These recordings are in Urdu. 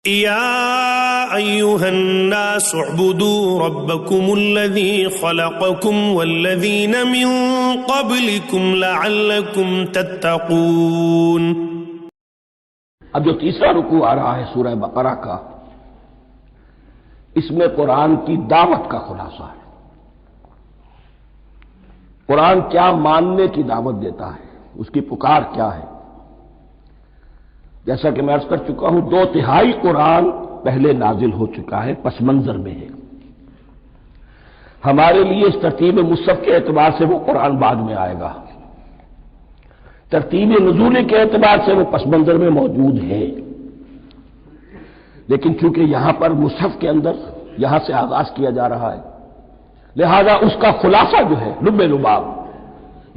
يا أيها الناس اعبدوا ربكم الذي خلقكم والذين من قبلكم لعلكم تتقون. اب جو تیسرا رکوع آ رہا ہے سورہ بقرہ کا، اس میں قرآن کی دعوت کا خلاصہ ہے. قرآن کیا ماننے کی دعوت دیتا ہے، اس کی پکار کیا ہے. جیسا کہ میں عرض کر چکا ہوں، 2/3 قرآن پہلے نازل ہو چکا ہے، پس منظر میں ہے. ہمارے لیے اس ترتیب مصحف کے اعتبار سے وہ قرآن بعد میں آئے گا، ترتیب نزول کے اعتبار سے وہ پس منظر میں موجود ہے. لیکن چونکہ یہاں پر مصحف کے اندر یہاں سے آغاز کیا جا رہا ہے، لہذا اس کا خلاصہ جو ہے لب لباب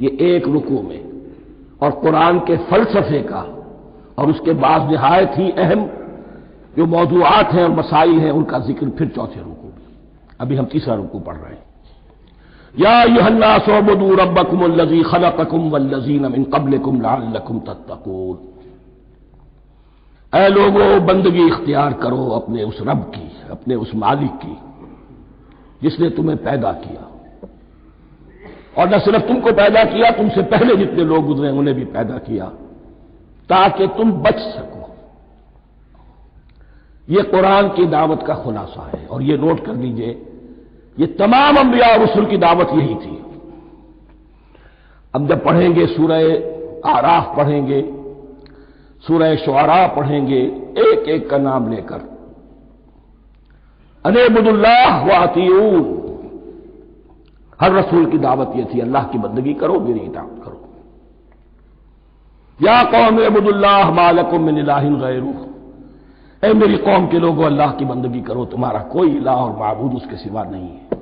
یہ ایک رکوع میں، اور قرآن کے فلسفے کا اور اس کے بعد نہایت ہی اہم جو موضوعات ہیں اور مسائل ہیں ان کا ذکر پھر چوتھے رکوع میں. ابھی ہم تیسرا رکوع پڑھ رہے ہیں. یا ایھا الناس اعبدوا ربکم الذی خلقکم والذین من قبلکم لعلکم تتقون. اے لوگو، بندگی اختیار کرو اپنے اس رب کی، اپنے اس مالک کی جس نے تمہیں پیدا کیا، اور نہ صرف تم کو پیدا کیا، تم سے پہلے جتنے لوگ گزرے انہیں بھی پیدا کیا تاکہ تم بچ سکو. یہ قرآن کی دعوت کا خلاصہ ہے، اور یہ نوٹ کر لیجئے یہ تمام انبیاء اور رسل کی دعوت یہی تھی. اب جب پڑھیں گے سورہ اعراف پڑھیں گے، سورہ شعراء پڑھیں گے، ایک ایک کا نام لے کر ان اعبدوا اللہ واطیعون، ہر رسول کی دعوت یہ تھی اللہ کی بندگی کرو، میری اطاعت کرو. یا قوم اعبدوا اللہ ما لکم من الہ غیرہ، اے میری قوم کے لوگوں اللہ کی بندگی کرو، تمہارا کوئی الہ اور معبود اس کے سوا نہیں ہے.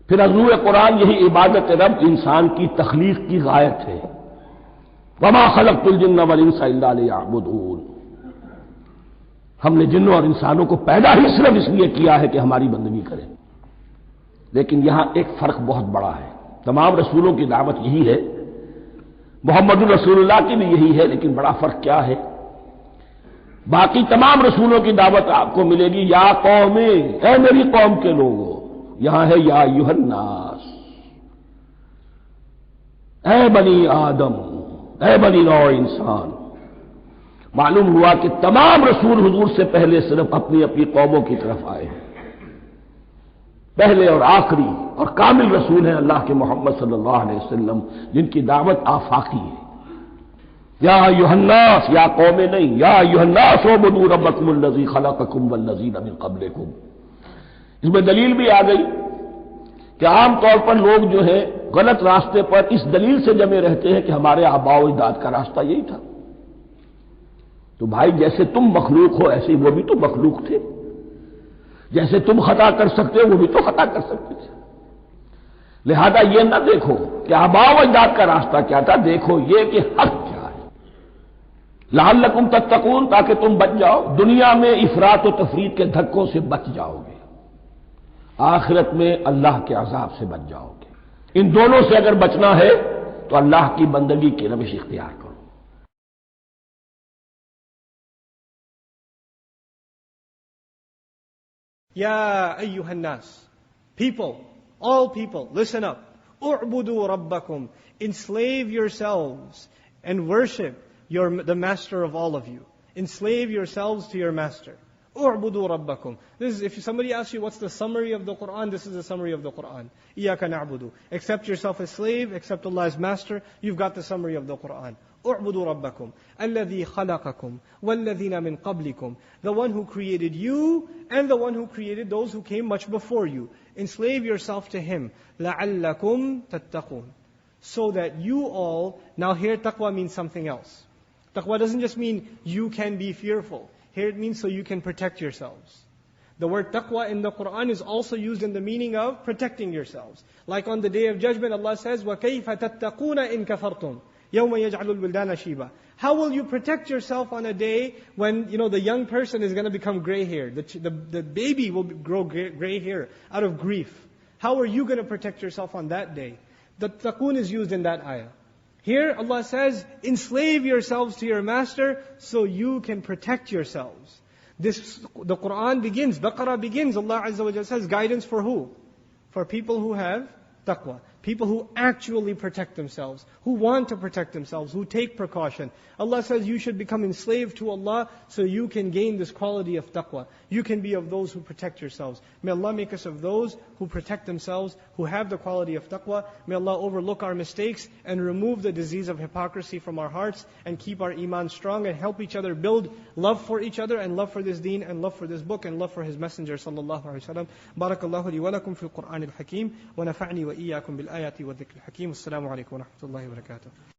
پھر عضو قرآن یہی عبادت رب انسان کی تخلیق کی غایت ہے. وما خلقت الجن والانس الا لیعبدون، ہم نے جنوں اور انسانوں کو پیدا ہی صرف اس لیے کیا ہے کہ ہماری بندگی کریں. لیکن یہاں ایک فرق بہت بڑا ہے. تمام رسولوں کی دعوت یہی ہے، محمد الرسول اللہ کی بھی یہی ہے، لیکن بڑا فرق کیا ہے؟ باقی تمام رسولوں کی دعوت آپ کو ملے گی یا قوم، اے میری قوم کے لوگوں. یہاں ہے یا ایھا الناس، اے بنی آدم، اے بنی نوع انسان. معلوم ہوا کہ تمام رسول حضور سے پہلے صرف اپنی اپنی قوموں کی طرف آئے ہیں. پہلے اور آخری اور کامل رسول ہیں اللہ کے محمد صلی اللہ علیہ وسلم، جن کی دعوت آفاقی ہے. یا ایھا الناس، یا قوم نہیں، یا ایھا الناس اعبدوا ربکم الذی خلقکم والذین من قبلکم. اس میں دلیل بھی آ گئی کہ عام طور پر لوگ جو ہے غلط راستے پر اس دلیل سے جمے رہتے ہیں کہ ہمارے آباء و اجداد کا راستہ یہی تھا. تو بھائی جیسے تم مخلوق ہو ایسے وہ بھی تو مخلوق تھے، جیسے تم خطا کر سکتے ہو وہ بھی تو خطا کر سکتے تھے. لہذا یہ نہ دیکھو کہ آباء و اجداد کا راستہ کیا تھا، دیکھو یہ کہ حق کیا ہے. لعلکم تتقون، تاکہ تم بچ جاؤ، دنیا میں افراط و تفریط کے دھکوں سے بچ جاؤ گے، آخرت میں اللہ کے عذاب سے بچ جاؤ گے. ان دونوں سے اگر بچنا ہے تو اللہ کی بندگی کی روش اختیار کرو. Ya ayyuhan nas, people, all people, listen up. U'budu rabbakum, enslave yourselves and worship the master of all of you. Enslave yourselves to your master. U'budu rabbakum. This is, if somebody asks you what's the summary of the Qur'an, this is the summary of the Qur'an. Iyaka na'budu. Accept yourself as slave, accept Allah as master, you've got the summary of the Qur'an. اعبدوا ربكم الذي خلقكم والذين من قبلكم, the one who created you and the one who created those who came much before you. Enslave yourself to him. لعلكم تتقون, so that you all, now here taqwa means something else. Taqwa doesn't just mean you can be fearful. Here it means so you can protect yourselves. The word taqwa in the Qur'an is also used in the meaning of protecting yourselves. Like on the Day of Judgment, Allah says, وَكَيْفَ تَتَّقُونَ إِن كَفَرْتُمْ يَوْمَ يَجْعَلُ الْوِلْدَانَ شِيبًا. How will you protect yourself on a day when, the young person is going to become gray-haired? The baby will grow gray hair out of grief. How are you going to protect yourself on that day? The taqoon is used in that ayah. Here Allah says, enslave yourselves to your master so you can protect yourselves. The Qur'an begins, Baqarah begins, Allah Azza wa Jalla says, guidance for who? For people who have taqwa. People who actually protect themselves, who want to protect themselves, who take precaution. Allah says you should become enslaved to Allah so you can gain this quality of taqwa. You can be of those who protect yourselves. May Allah make us of those who protect themselves, who have the quality of taqwa. May Allah overlook our mistakes and remove the disease of hypocrisy from our hearts and keep our iman strong and help each other build love for each other and love for this deen and love for this book and love for His Messenger sallallahu alaihi wasallam. Barakallahu li wa lakum fil Qur'an al-Hakim wa nafa'ni wa iyyakum bil ayati wa dhikr al-Hakim. Assalamu alaikum wa rahmatullahi wa barakatuh.